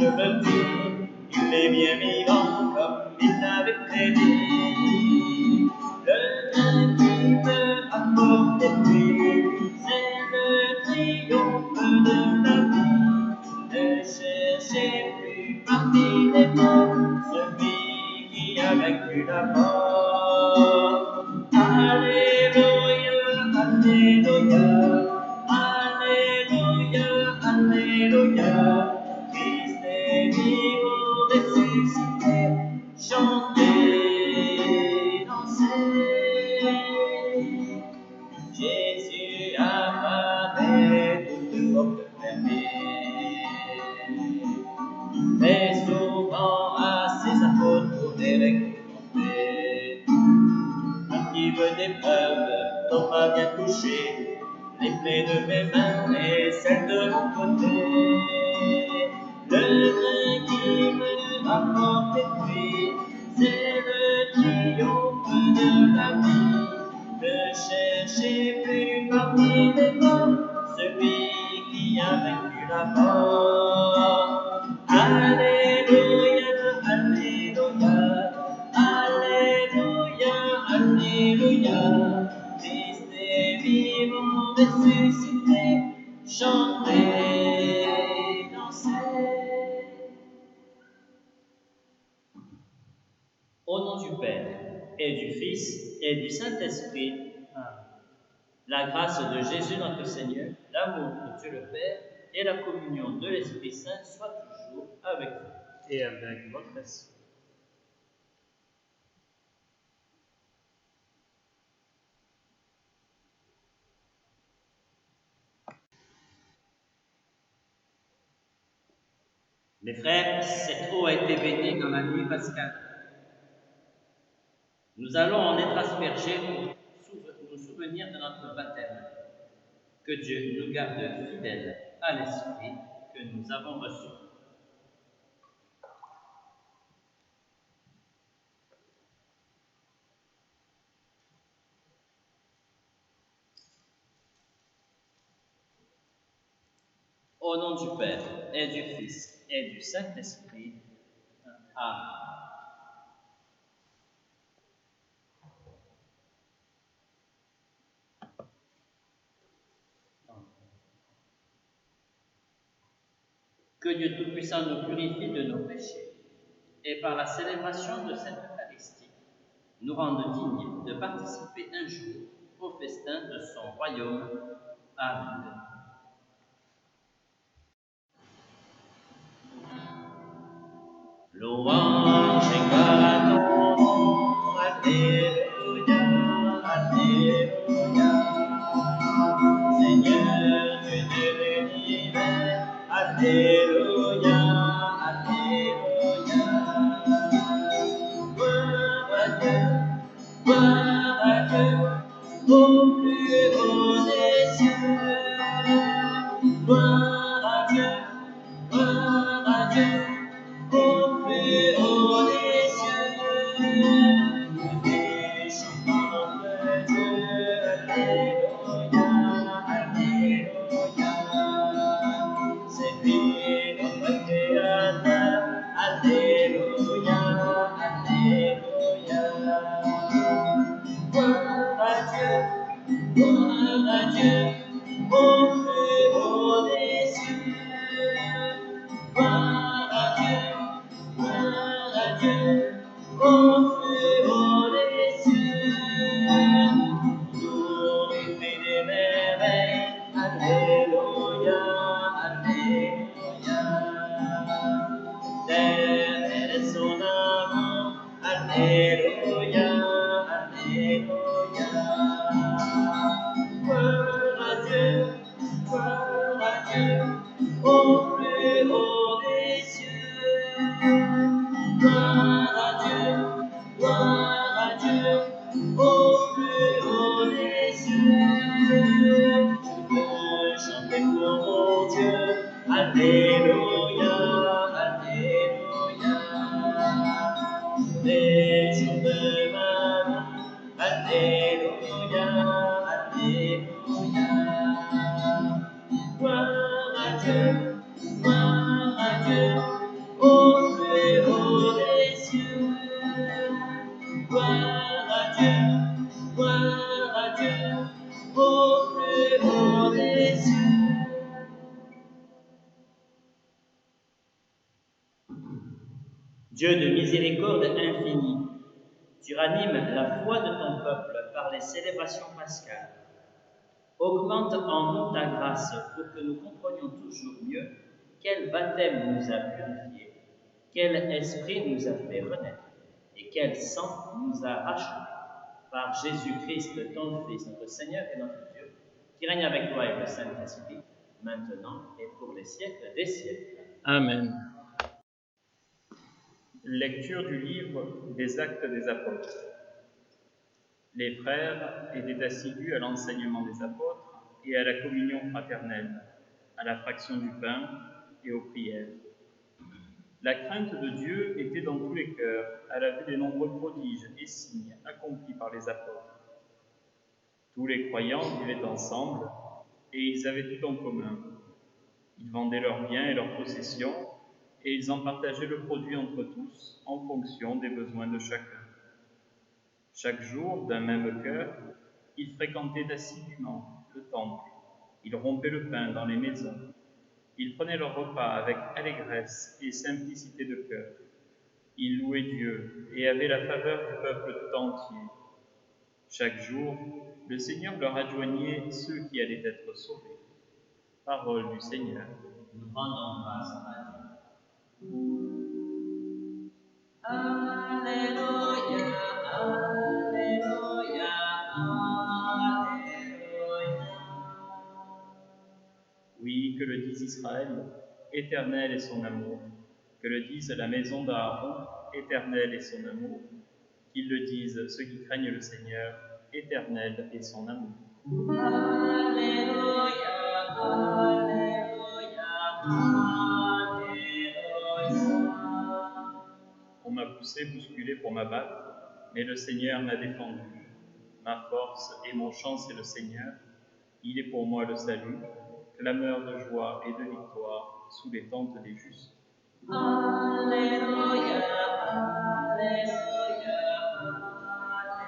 je me dis, il est bien vivant comme il l'avait prédit. Le train qui me apporte des fruits, c'est le triomphe de la vie. Ne cherchez plus parmi les morts celui qui a vaincu la mort. Alléluia, Alléluia, Alléluia, Alléluia. Christ est vivant, ressuscité, chantez, dansez. Jésus apparaît, toute porte fermée. Mais souvent à ses apôtres pour les réconforter. Active d'épreuves, Thomas vient toucher les plaies de mes mains et celles de mon côté. Le train qui me rapporte des fruits, c'est le triomphe de la vie. Ne cherchez plus parmi les morts celui qui a vaincu la mort. Alléluia, Alléluia, Alléluia, Alléluia. Christ est vivant, ressuscité, chantez, dansez. Au nom du Père, et du Fils, et du Saint-Esprit. Amen. La grâce de Jésus notre Seigneur, l'amour de Dieu le Père, et la communion de l'Esprit Saint soient toujours avec vous. Et avec votre esprit. Mes frères, cette eau a été bénie dans la nuit pascale. Nous allons en être aspergés pour nous souvenir de notre baptême. Que Dieu nous garde fidèles à l'Esprit que nous avons reçu. Au nom du Père, et du Fils, et du Saint-Esprit. Amen. Que Dieu Tout-Puissant nous purifie de nos péchés, et par la célébration de cette Eucharistie, nous rende dignes de participer un jour au festin de son royaume. Amen. Louange et gloire à ton nom, Alléluia, Alléluia. Seigneur Dieu de l'univers, Alléluia, Alléluia. Gloire à Dieu, au plus haut des cieux. Gloire à Dieu, au plus haut des cieux. Et chantons notre Dieu, Alléluia, Alléluia. C'est lui notre Créateur, Alléluia, Alléluia. Gloire à Dieu, au plus haut des cieux. Gloire à Dieu, au plus haut des cieux. Toujours il fait des merveilles, Alléluia, Alléluia. L'éternel est son amour, Alléluia, Alléluia. Gloire à Dieu, au plus haut des cieux. Gloire à Dieu, au plus haut des cieux. Je veux chanter pour mon Dieu, Alléluia, Alléluia. Les jours de ma vie, Alléluia, Alléluia. Gloire à Dieu, Dieu de miséricorde infinie, tu ranimes la foi de ton peuple par les célébrations pascales. Augmente en nous ta grâce pour que nous comprenions toujours mieux quel baptême nous a purifiés, quel esprit nous a fait renaître et quel sang nous a rachevés. Par Jésus-Christ, ton Fils, notre Seigneur et notre Dieu, qui règne avec toi et le Saint-Esprit, maintenant et pour les siècles des siècles. Amen. Lecture du livre des Actes des Apôtres. Les frères étaient assidus à l'enseignement des apôtres et à la communion fraternelle, à la fraction du pain et aux prières. La crainte de Dieu était dans tous les cœurs à la vue des nombreux prodiges et signes accomplis par les apôtres. Tous les croyants vivaient ensemble et ils avaient tout en commun. Ils vendaient leurs biens et leurs possessions et ils en partageaient le produit entre tous en fonction des besoins de chacun. Chaque jour, d'un même cœur, ils fréquentaient assidûment le temple. Ils rompaient le pain dans les maisons. Ils prenaient leur repas avec allégresse et simplicité de cœur. Ils louaient Dieu et avaient la faveur du peuple tout entier. Chaque jour, le Seigneur leur adjoignait ceux qui allaient être sauvés. Parole du Seigneur. Nous rendons grâce à Dieu. Alléluia, Alléluia, Alléluia. Oui, que le dise Israël, éternel est son amour. Que le dise la maison d'Aaron, éternel est son amour. Qu'ils le disent ceux qui craignent le Seigneur, éternel est son amour. Alléluia, Alléluia, Alléluia. On m'a poussé, bousculé pour m'abattre, mais le Seigneur m'a défendu. Ma force et mon chant, c'est le Seigneur. Il est pour moi le salut, clameur de joie et de victoire sous les tentes des justes. Alléluia, Alléluia,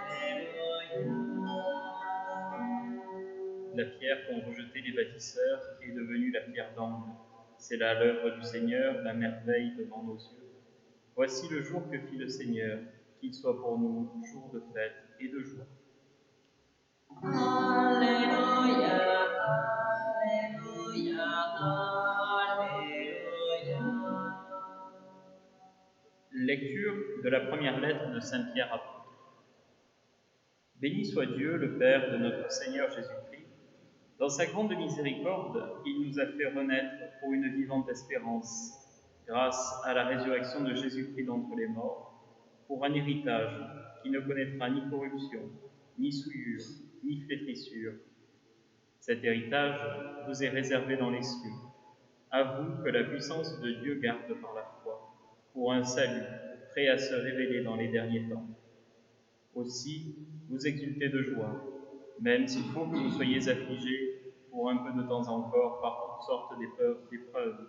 Alléluia. La pierre qu'ont rejetée les bâtisseurs est devenue la pierre d'angle. C'est là l'œuvre du Seigneur, la merveille devant nos yeux. Voici le jour que fit le Seigneur, qu'il soit pour nous jour de fête et de joie. Alléluia, Alléluia, Alléluia. Lecture de la première lettre de Saint Pierre apôtre. Béni soit Dieu, le Père de notre Seigneur Jésus-Christ. Dans sa grande miséricorde, il nous a fait renaître pour une vivante espérance, grâce à la résurrection de Jésus-Christ d'entre les morts, pour un héritage qui ne connaîtra ni corruption, ni souillure, ni flétrissure. Cet héritage vous est réservé dans les cieux. À vous que la puissance de Dieu garde par la foi, pour un salut prêt à se révéler dans les derniers temps. Aussi, vous exultez de joie, même s'il faut que vous soyez affligés pour un peu de temps encore par toutes sortes d'épreuves.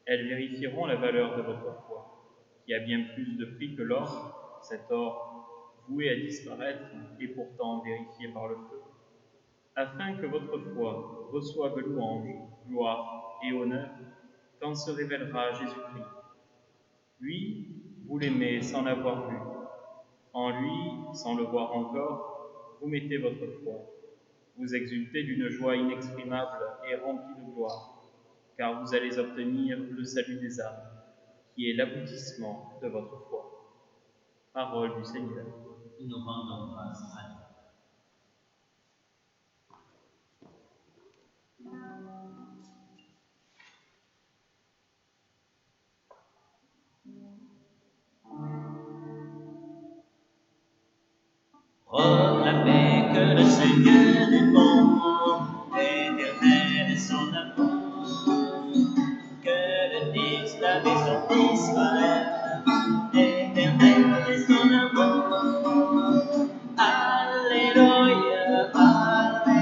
Elles vérifieront la valeur de votre foi, qui a bien plus de prix que l'or, cet or voué à disparaître et pourtant vérifié par le feu, afin que votre foi reçoive louange, gloire et honneur quand se révélera Jésus-Christ. Lui, vous l'aimez sans l'avoir vu. En lui, sans le voir encore, vous mettez votre foi. Vous exultez d'une joie inexprimable et remplie de gloire, car vous allez obtenir le salut des âmes, qui est l'aboutissement de votre foi. Parole du Seigneur. Nous rendons grâce à Dieu. Proclamez que le Seigneur est bon, éternel est son amour, que le Fils la maison d'Israël, éternel est son amour. Alléluia, Alléluia,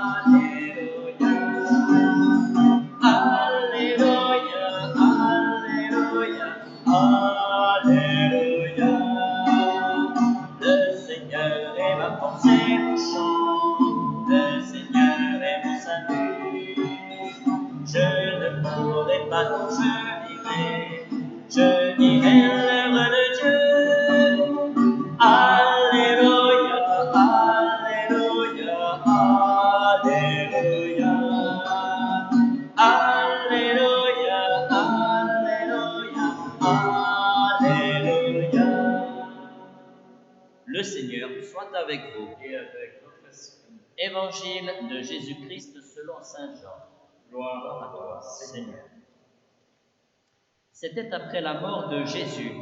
Alléluia. Alléluia, Alléluia, Alléluia. Le Seigneur est ma force et mon chant, le Seigneur est mon salut. Je ne mourrai pas, non, je vivrai, je vous. Et avec votre esprit. Évangile de Jésus-Christ selon saint Jean. Gloire à toi, Seigneur. C'était après la mort de Jésus,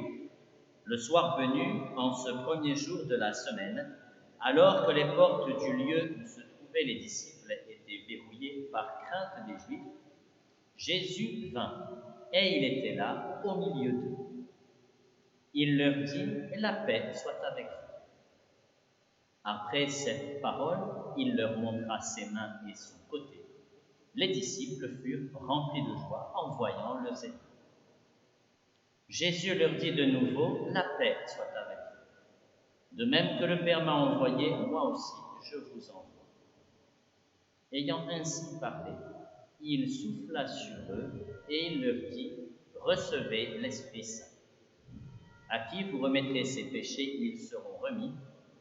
le soir venu, en ce premier jour de la semaine, alors que les portes du lieu où se trouvaient les disciples étaient verrouillées par crainte des Juifs, Jésus vint, et il était là, au milieu d'eux. Il leur dit, « La paix soit avec vous. » Après cette parole, il leur montra ses mains et son côté. Les disciples furent remplis de joie en voyant le Seigneur. Jésus leur dit de nouveau, « La paix soit avec vous. De même que le Père m'a envoyé, moi aussi je vous envoie. » Ayant ainsi parlé, il souffla sur eux et il leur dit, « Recevez l'Esprit Saint. À qui vous remettrez ses péchés, ils seront remis.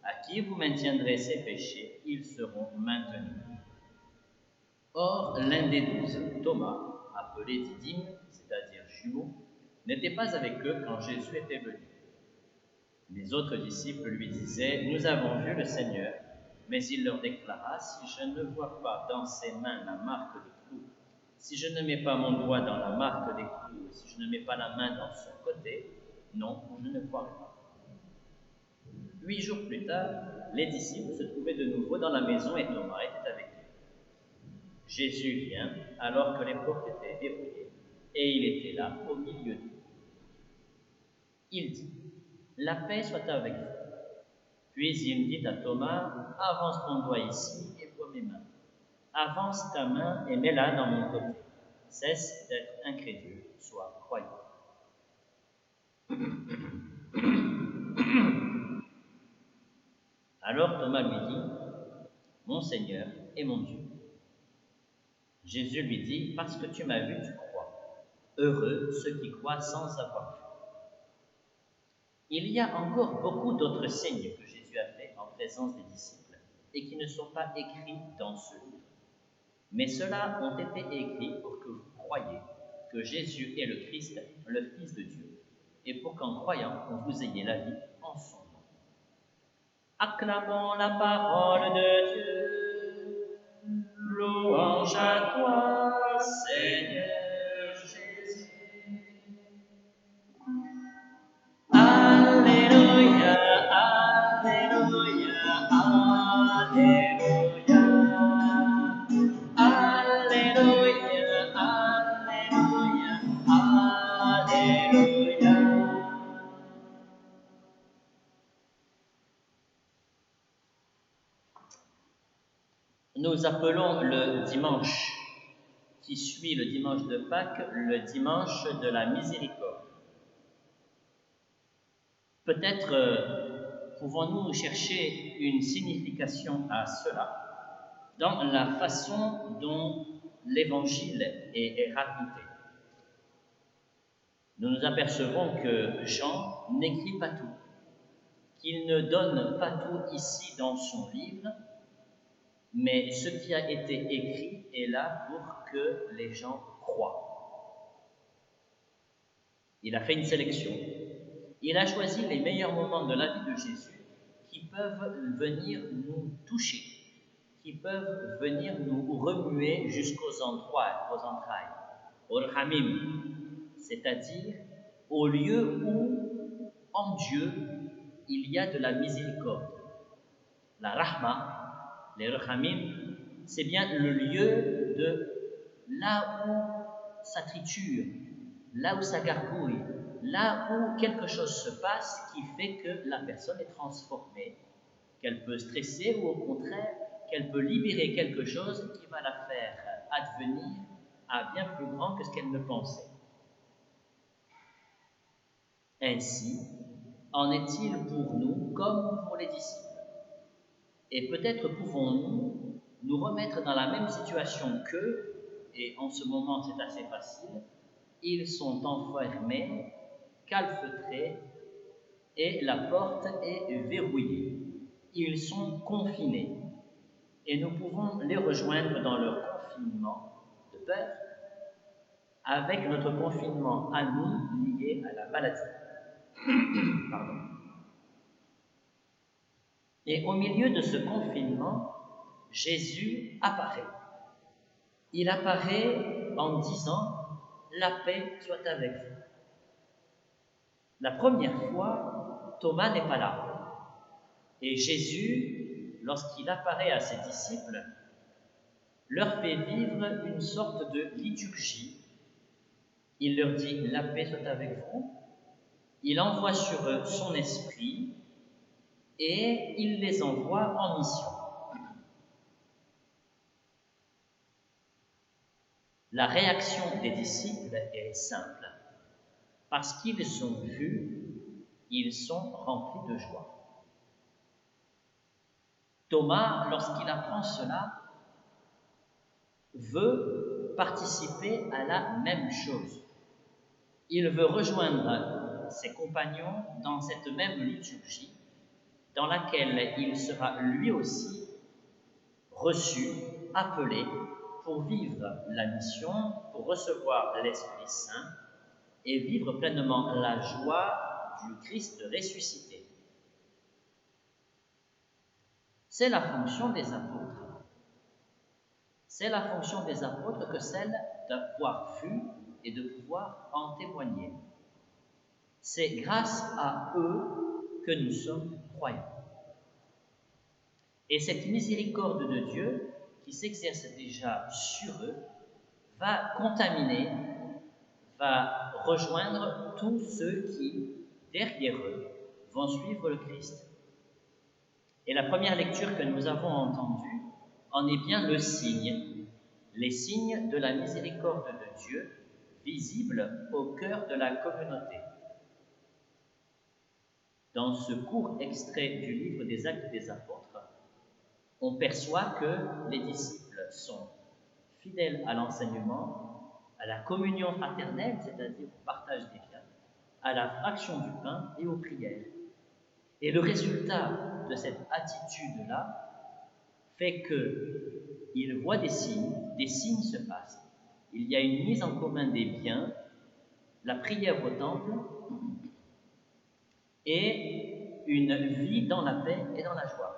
À qui vous maintiendrez ses péchés, ils seront maintenus. » Or, l'un des 12, Thomas, appelé Didyme, c'est-à-dire jumeau, n'était pas avec eux quand Jésus était venu. Les autres disciples lui disaient, « Nous avons vu le Seigneur. » Mais il leur déclara, « Si je ne vois pas dans ses mains la marque des clous, si je ne mets pas mon doigt dans la marque des clous, si je ne mets pas la main dans son côté, non, je ne croirai pas. » 8 jours plus tard, les disciples se trouvaient de nouveau dans la maison et Thomas était avec eux. Jésus vient alors que les portes étaient verrouillées et il était là au milieu d'eux. Il dit, « La paix soit avec vous. » Puis il dit à Thomas, « Avance ton doigt ici et vois mes mains. Avance ta main et mets-la dans mon côté. Cesse d'être incrédule, sois croyant. » Alors Thomas lui dit, « Mon Seigneur et mon Dieu. » Jésus lui dit, « Parce que tu m'as vu, tu crois. Heureux ceux qui croient sans avoir vu. » Il y a encore beaucoup d'autres signes que Jésus a faits en présence des disciples et qui ne sont pas écrits dans ce livre. Mais ceux-là ont été écrits pour que vous croyiez que Jésus est le Christ, le Fils de Dieu, et pour qu'en croyant, vous ayez la vie en son nom. Acclamons la parole de Dieu. Louange à toi, Seigneur Jésus. Alléluia, Alléluia, Alléluia. Alléluia, Alléluia, Alléluia. Nous appelons le dimanche qui suit le dimanche de Pâques le dimanche de la miséricorde. Peut-être pouvons-nous chercher une signification à cela dans la façon dont l'évangile est raconté. Nous nous apercevons que Jean n'écrit pas tout, qu'il ne donne pas tout ici dans son livre, mais ce qui a été écrit est là pour que les gens croient. Il a fait une sélection. Il a choisi les meilleurs moments de la vie de Jésus qui peuvent venir nous toucher, qui peuvent venir nous remuer jusqu'aux endroits, aux entrailles, au Rahamim, c'est-à-dire au lieu où, en Dieu, il y a de la miséricorde. La Rahma, les Rahamim, c'est bien le lieu de là où ça triture, là où ça gargouille, là où quelque chose se passe qui fait que la personne est transformée, qu'elle peut stresser ou au contraire, qu'elle peut libérer quelque chose qui va la faire advenir à bien plus grand que ce qu'elle ne pensait. Ainsi, en est-il pour nous comme pour les disciples. Et peut-être pouvons-nous nous remettre dans la même situation qu'eux, et en ce moment c'est assez facile, ils sont enfermés, calfeutrés, et la porte est verrouillée. Ils sont confinés, et nous pouvons les rejoindre dans leur confinement de peur, avec notre confinement à nous lié à la maladie. Pardon. Et au milieu de ce confinement, Jésus apparaît. Il apparaît en disant « La paix soit avec vous ». La première fois, Thomas n'est pas là. Et Jésus, lorsqu'il apparaît à ses disciples, leur fait vivre une sorte de liturgie. Il leur dit « La paix soit avec vous ». Il envoie sur eux son esprit et il les envoie en mission. La réaction des disciples est simple. Parce qu'ils ont vu, ils sont remplis de joie. Thomas, lorsqu'il apprend cela, veut participer à la même chose. Il veut rejoindre ses compagnons dans cette même liturgie dans laquelle il sera lui aussi reçu, appelé pour vivre la mission, pour recevoir l'Esprit Saint et vivre pleinement la joie du Christ ressuscité. C'est la fonction des apôtres. C'est la fonction des apôtres que celle d'avoir vu et de pouvoir en témoigner. C'est grâce à eux que nous sommes croyants. Et cette miséricorde de Dieu, qui s'exerce déjà sur eux, va contaminer, va rejoindre tous ceux qui, derrière eux, vont suivre le Christ. Et la première lecture que nous avons entendue en est bien le signe, les signes de la miséricorde de Dieu, visibles au cœur de la communauté. Dans ce court extrait du livre des Actes des Apôtres, on perçoit que les disciples sont fidèles à l'enseignement, à la communion fraternelle, c'est-à-dire au partage des biens, à la fraction du pain et aux prières. Et le résultat de cette attitude-là fait qu'ils voient des signes se passent. Il y a une mise en commun des biens, la prière au temple et une vie dans la paix et dans la joie.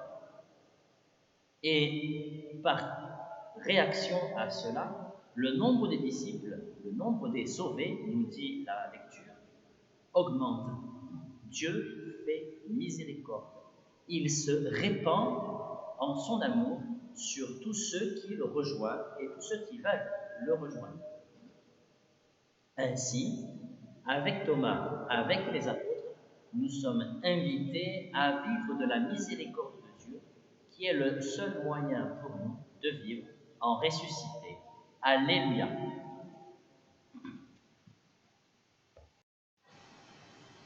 Et par réaction à cela, le nombre des disciples, le nombre des sauvés, nous dit la lecture, augmente. Dieu fait miséricorde. Il se répand en son amour sur tous ceux qui le rejoignent et tous ceux qui veulent le rejoindre. Ainsi, avec Thomas, avec les apôtres, nous sommes invités à vivre de la miséricorde de Dieu, qui est le seul moyen pour nous de vivre en ressuscité. Alléluia.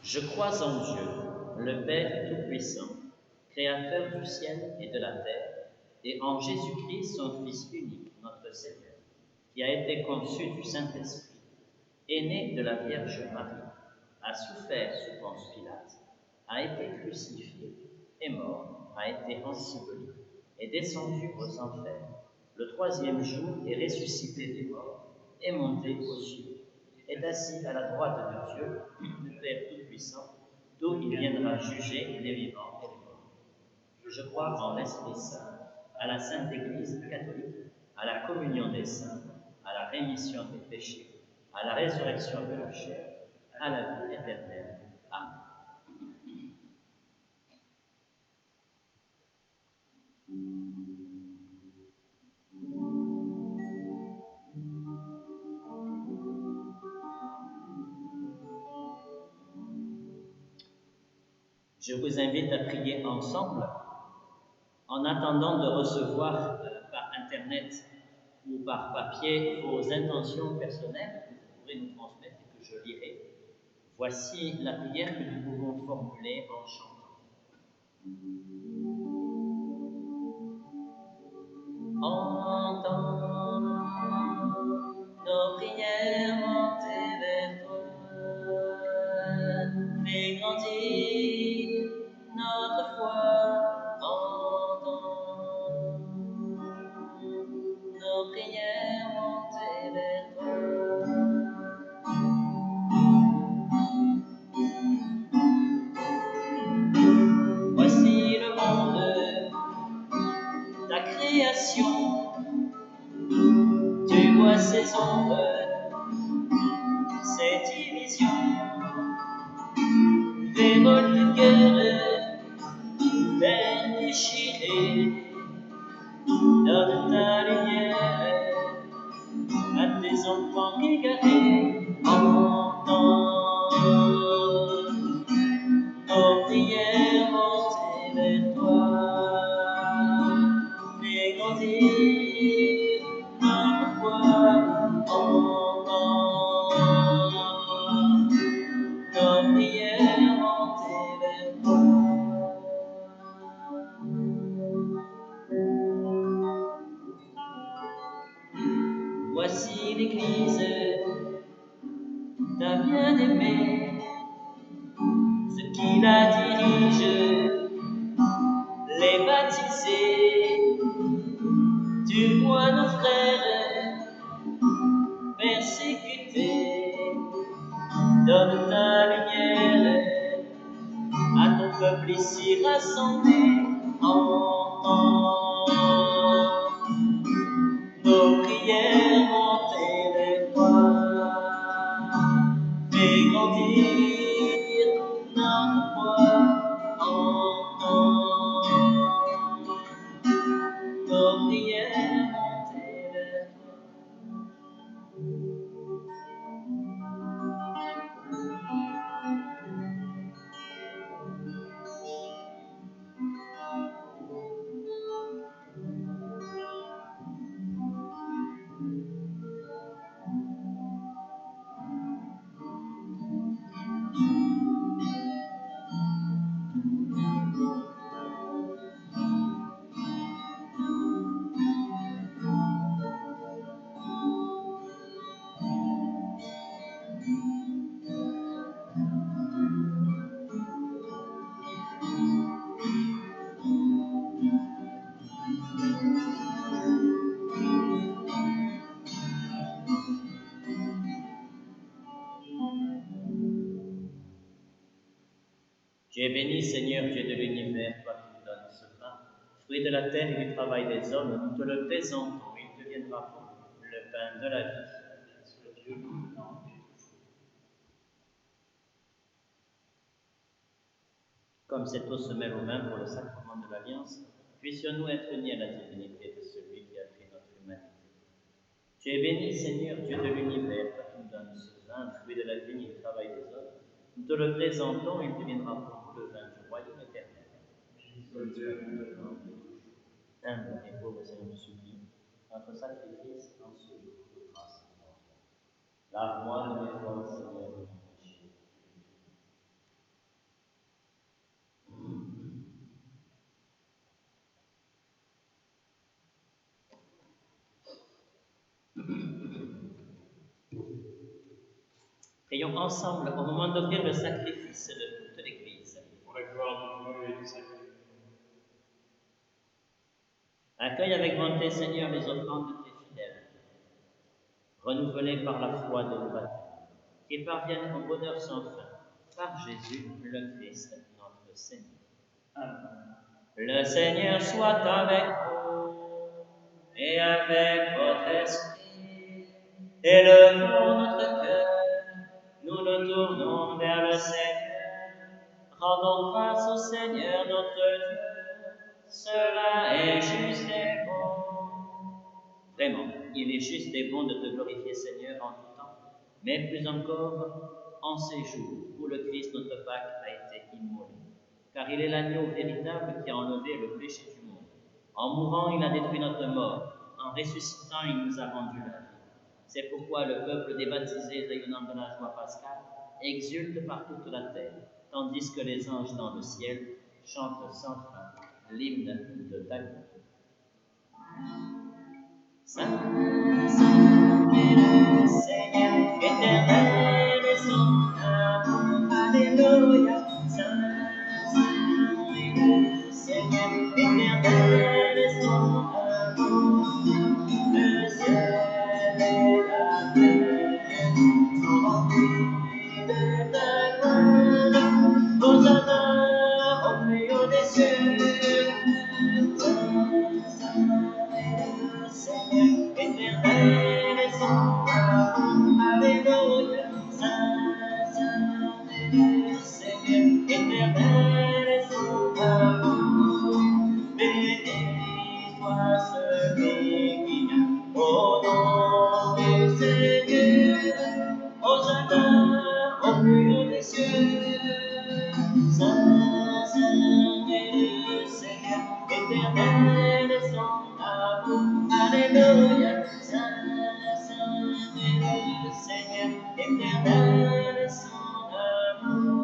Je crois en Dieu, le Père Tout-Puissant, Créateur du ciel et de la terre, et en Jésus-Christ, son Fils unique, notre Seigneur, qui a été conçu du Saint-Esprit, est né de la Vierge Marie, a souffert sous Ponce Pilate, a été crucifié, est mort, a été enseveli, est descendu aux enfers, le troisième jour est ressuscité des morts, est monté aux cieux, est assis à la droite de Dieu, le Père Tout-Puissant, d'où il viendra juger les vivants et les morts. Je crois en l'Esprit Saint, à la Sainte Église catholique, à la communion des saints, à la rémission des péchés, à la résurrection de la chair, à la vie éternelle. Amen. Je vous invite à prier ensemble en attendant de recevoir par Internet ou par papier vos intentions personnelles que vous pourrez nous transmettre et que je lirai. Voici la prière que nous pouvons formuler en chantant. Entends nos prières montées vers toi, fais grandir notre foi, entends nos prières montées vers toi. Voici le monde création, tu vois ses ombres, ses divisions, révolte, guerre, peine déchirée, donne ta lumière à tes enfants égarés. Entends nos prières montées vers toi, fais grandir notre foi. Entends nos prières montées vers toi. Voici l'Église, ta bien-aimée, ce qui la dirige, les baptisés. Tu vois nos frères persécutés, donne ta lumière à ton peuple ici rassemblé. Entends nos prières montées vers toi, fais grandir notre foi. Entends nos prières montées vers toi. Tu es béni, Seigneur Dieu de l'univers, toi qui nous donnes ce pain, fruit de la terre et du travail des hommes, nous te le présentons, il deviendra pour nous le pain de la vie. Soit Dieu maintenant et toujours. Comme cette eau se mêle aux mains pour le sacrement de l'Alliance, puissions-nous être unis à la divinité de celui qui a fait notre humanité. Tu es béni, Seigneur Dieu de l'univers, toi qui nous donnes ce pain, fruit de la vigne et du travail des hommes, nous te le présentons, il deviendra pour nous le vin du royaume éternel. Humble et pauvre Seigneur, nous supplions, notre sacrifice en ce jour de grâce. Lave-moi de mes fautes, Seigneur, de mon péché. Prions ensemble au moment d'offrir le sacrifice de toute l'Église. Pour la gloire de Dieu et du salut. Accueille avec bonté, Seigneur, les offrandes de tes fidèles, renouvelées par la foi de nos baptêmes, qui parviennent au bonheur sans fin, par Jésus le Christ, notre Seigneur. Amen. Le Seigneur soit avec vous et avec votre esprit. Élevons notre cœur, nous nous tournons vers le Seigneur. Rendons grâce au Seigneur notre Dieu, cela est juste et bon. Vraiment, il est juste et bon de te glorifier, Seigneur, en tout temps, mais plus encore en ces jours où le Christ, notre Pâque, a été immolé. Car il est l'agneau véritable qui a enlevé le péché du monde. En mourant, il a détruit notre mort. En ressuscitant, il nous a rendu la vie. C'est pourquoi le peuple des baptisés, rayonnant de la joie pascale, exulte par toute la terre, tandis que les anges dans le ciel chantent sans fin l'hymne de ta gloire. Saint, Saint est le Seigneur, éternel est son amour. Alléluia. Saint, Saint est le Seigneur, éternel est son amour. Le ciel et la terre sont remplis de ta gloire. Hosanna au plus haut des cieux. Saint, Saint vous. Alléluia, Saint, Saint est le Seigneur, éternel est son amour. Béni soit celui qui vient au nom du Seigneur. Hosanna au plus haut des cieux. Saint, Saint est le Seigneur, éternel est son amour. Alléluia, Saint, Saint est le Seigneur, éternel est son amour.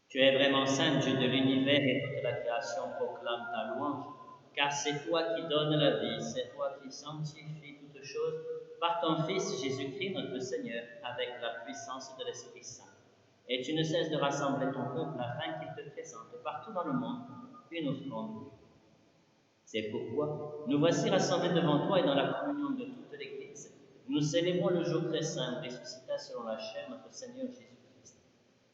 Tu es vraiment saint, Dieu de l'univers, et toute la création proclame ta louange, car c'est toi qui donnes la vie, c'est toi qui sanctifies toutes choses par ton Fils Jésus-Christ notre Seigneur, avec la puissance de l'Esprit Saint. Et tu ne cesses de rassembler ton peuple afin qu'il te présente partout dans le monde une offrande. C'est pourquoi nous voici rassemblés devant toi et dans la communion de toute l'Église. Nous célébrons le jour très saint où ressuscita selon la chair notre Seigneur Jésus-Christ.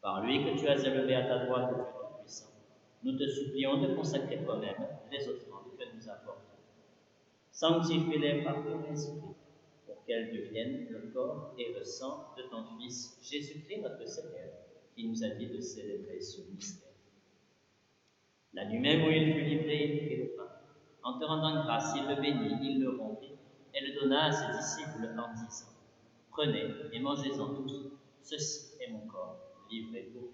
Par lui que tu as élevé à ta droite, Dieu Tout-Puissant, nous te supplions de consacrer toi-même les offrandes que nous apportons. Sanctifie-les par ton esprit, pour qu'elles deviennent le corps et le sang de ton Fils Jésus-Christ notre Seigneur, qui nous a dit de célébrer ce mystère. La nuit même où il fut livré, il prit le pain. En te rendant grâce, il le bénit, il le rompit et le donna à ses disciples en disant: Prenez et mangez-en tous, ceci est mon corps livré pour vous.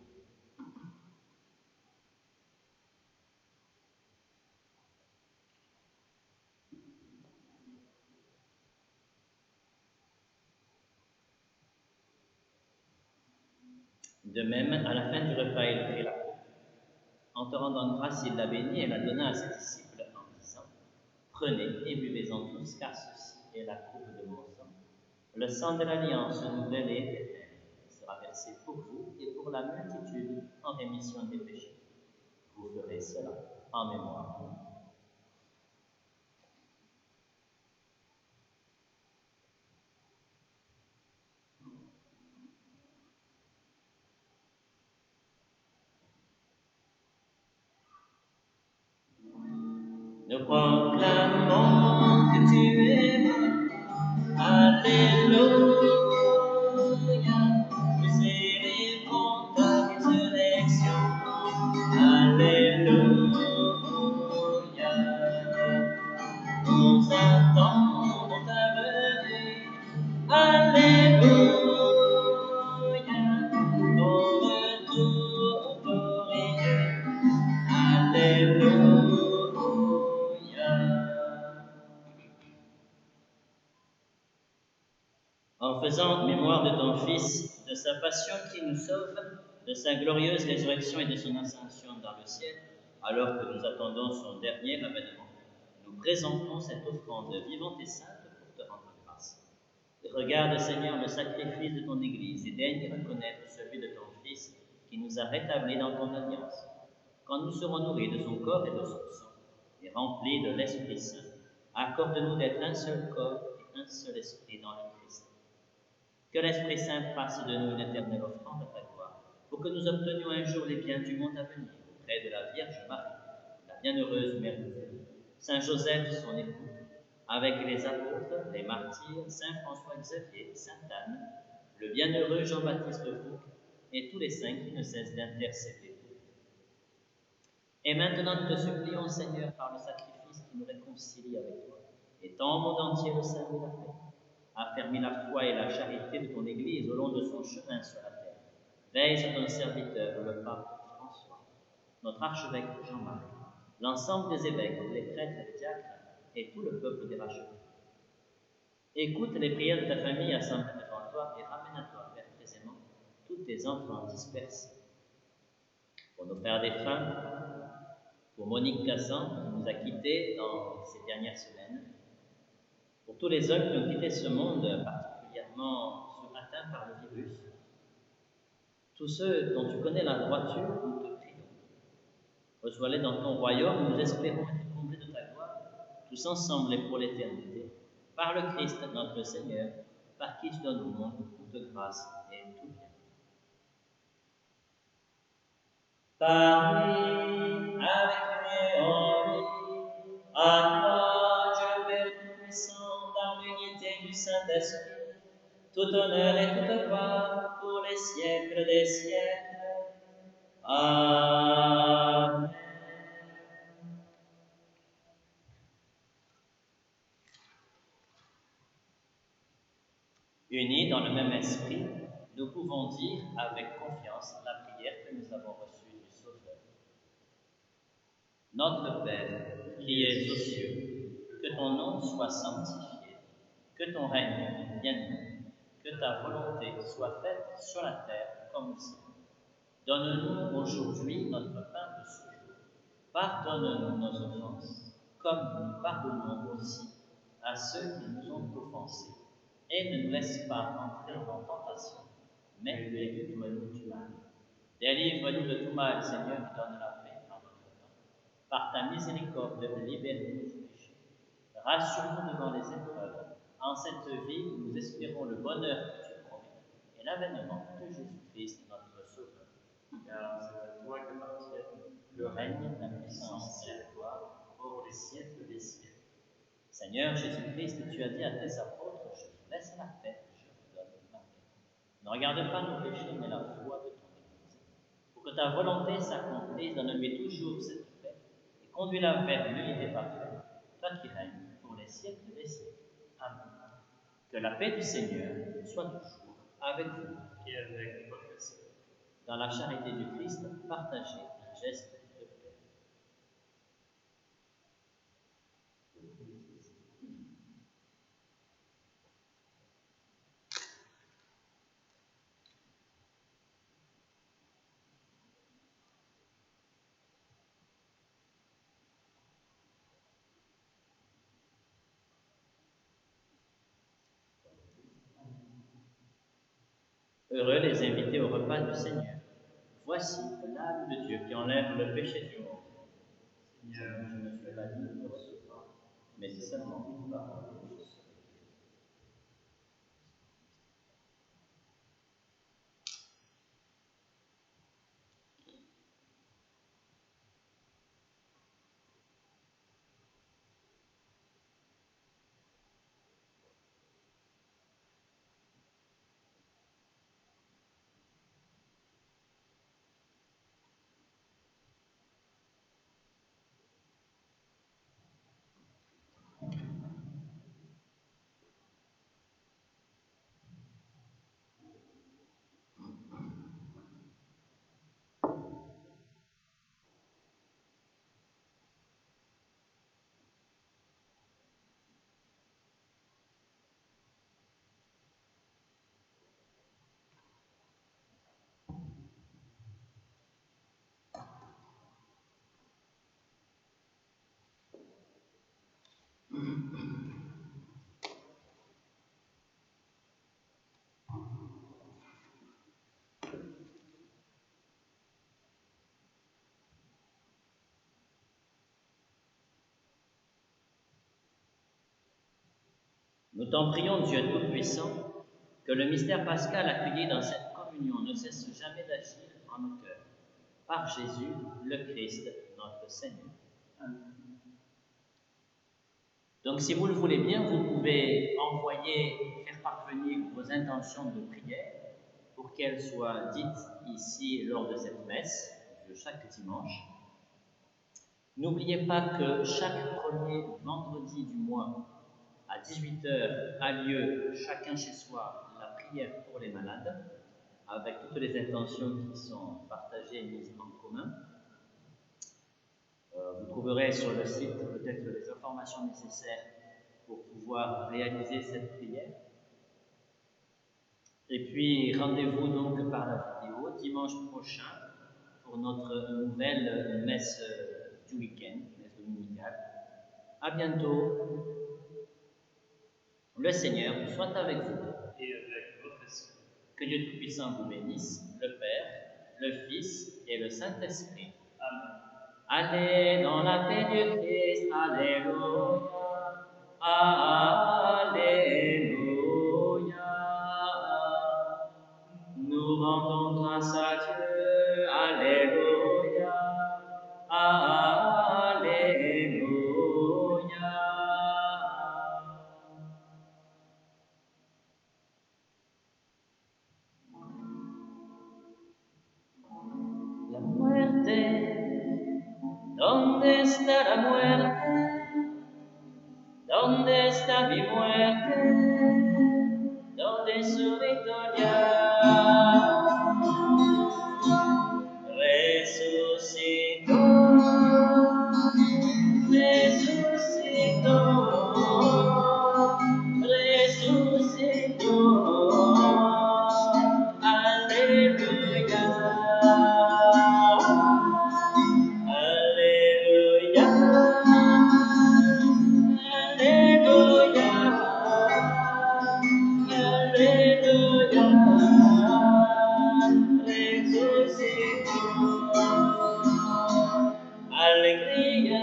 De même, à la fin du repas, il prit la coupe. En te rendant grâce, il la bénit et la donna à ses disciples en disant: Prenez et buvez-en tous, car ceci est la coupe de mon sang, le sang de l'alliance nouvelle et éternelle, qui sera versé pour vous et pour la multitude en rémission des péchés. Vous ferez cela en mémoire de moi. Nous proclamons que tu es mort. Alléluia. Nous célébrons ta résurrection. Alléluia. Nous attendons ta venue. Alléluia. Ton retour glorieux. Alléluia. En faisant mémoire de ton Fils, de sa passion qui nous sauve, de sa glorieuse résurrection et de son ascension dans le ciel, alors que nous attendons son dernier avènement, nous présentons cette offrande vivante et sainte pour te rendre grâce. Regarde, Seigneur, le sacrifice de ton Église et daigne reconnaître celui de ton Fils qui nous a rétablis dans ton alliance. Quand nous serons nourris de son corps et de son sang, et remplis de l'Esprit Saint, accorde-nous d'être un seul corps et un seul esprit dans le Christ. Que l'Esprit Saint fasse de nous une éternelle offrande à ta gloire, pour que nous obtenions un jour les biens du monde à venir, auprès de la Vierge Marie, la bienheureuse Mère de Dieu, Saint Joseph, son époux, avec les apôtres, les martyrs, Saint François Xavier, Sainte Anne, le bienheureux Jean-Baptiste Fouque, et tous les saints qui ne cessent d'intercéder. Et maintenant, nous te supplions, Seigneur, par le sacrifice qui nous réconcilie avec toi, étends au monde entier le salut et la paix. Affermis la foi et la charité de ton Église au long de son chemin sur la terre. Veille sur ton serviteur, le pape François, notre archevêque Jean-Marie, l'ensemble des évêques, les prêtres et les diacres, et tout le peuple des rachetés. Écoute les prières de ta famille assemblée devant toi et ramène à toi, Père précisément, tous tes enfants dispersés. Pour nos frères défunts, pour Monique Cassan, qui nous a quittés dans ces dernières semaines, pour tous les hommes qui ont quitté ce monde, particulièrement ceux atteints par le virus, tous ceux dont tu connais la droiture, nous te prions. Reçois-les dans ton royaume, nous espérons être comblés de ta gloire, tous ensemble et pour l'éternité, par le Christ notre Seigneur. par qui tu donnes au monde toute grâce et tout bien. Par lui, avec lui et en lui, à toi, Dieu le Père Tout-Puissant, dans l'unité du Saint-Esprit, tout honneur et toute gloire pour les siècles des siècles. Amen. Unis dans le même esprit, nous pouvons dire avec confiance la prière que nous avons reçue du Sauveur. Notre Père, qui es aux cieux, que ton nom soit sanctifié, que ton règne vienne, que ta volonté soit faite sur la terre comme au ciel. Donne-nous aujourd'hui notre pain de ce jour. Pardonne-nous nos offenses, comme nous pardonnons aussi à ceux qui nous ont offensés. Et ne nous laisse pas entrer en tentation, mais délivre-nous du mal. Délivre-nous de tout mal, Seigneur, qui donne la paix à notre temps. Par ta miséricorde, libère-nous du péché. Rassure-nous devant les épreuves. En cette vie, nous espérons le bonheur que tu promets et l'avènement de Jésus-Christ, notre Sauveur. Car c'est à toi qu'appartiennent Le règne, la puissance et la gloire pour les siècles des siècles. Seigneur Jésus-Christ, tu as dit à tes apôtres, je vous laisse la paix, je vous donne ma paix. Ne regarde pas nos péchés, mais la foi de ton Église. Pour que ta volonté s'accomplisse, donne-lui toujours cette paix et conduis-la vers l'unité parfaite, toi qui règnes pour les siècles des siècles. Amen. Que la paix du Seigneur soit toujours avec vous et avec votre esprit. dans la charité du Christ, partagez un geste de paix. Heureux les invités au repas du Seigneur. Voici l'âme de Dieu qui enlève le péché du monde. Seigneur, je ne suis pas digne de recevoir, mais dis seulement une parole et je serai guéri. Nous t'en prions, Dieu Tout-Puissant, que le mystère pascal accueilli dans cette communion ne cesse jamais d'agir en nos cœurs. Par Jésus, le Christ, notre Seigneur. Amen. Donc, si vous le voulez bien, vous pouvez faire parvenir vos intentions de prière pour qu'elles soient dites ici lors de cette messe de chaque dimanche. N'oubliez pas que chaque premier vendredi du mois, à 18h, a lieu, chacun chez soi, la prière pour les malades, avec toutes les intentions qui sont partagées et mises en commun. Vous trouverez sur le site peut-être les informations nécessaires pour pouvoir réaliser cette prière. Et puis, rendez-vous donc par la vidéo dimanche prochain pour notre nouvelle messe du week-end, messe dominicale. À bientôt. Le Seigneur soit avec vous. Et avec votre esprit. Que Dieu Tout-Puissant vous bénisse, le Père, le Fils et le Saint-Esprit. Amen. Allez dans la paix du Christ. Alléluia. Alléluia. ¿Dónde está mi muerte? ¿Dónde su victoria? Resucitó, resucitó, resucitó. Aleluya, aleluya, aleluya, aleluya. Resucitó. Alegría,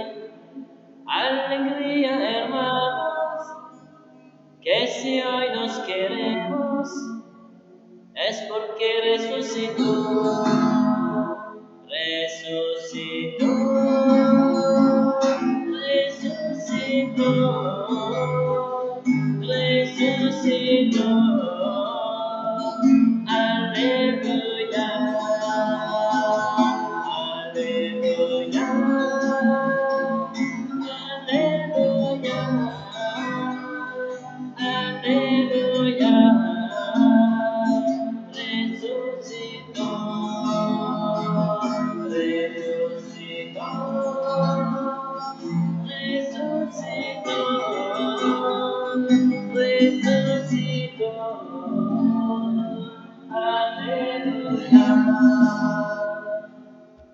alegría, hermanos, que si hoy nos queremos es porque resucitó, resucitó, resucitó, resucitó. Aleluya, aleluya, aleluya, aleluya. Resucitó, resucitó, resucitó, resucitó. Aleluya.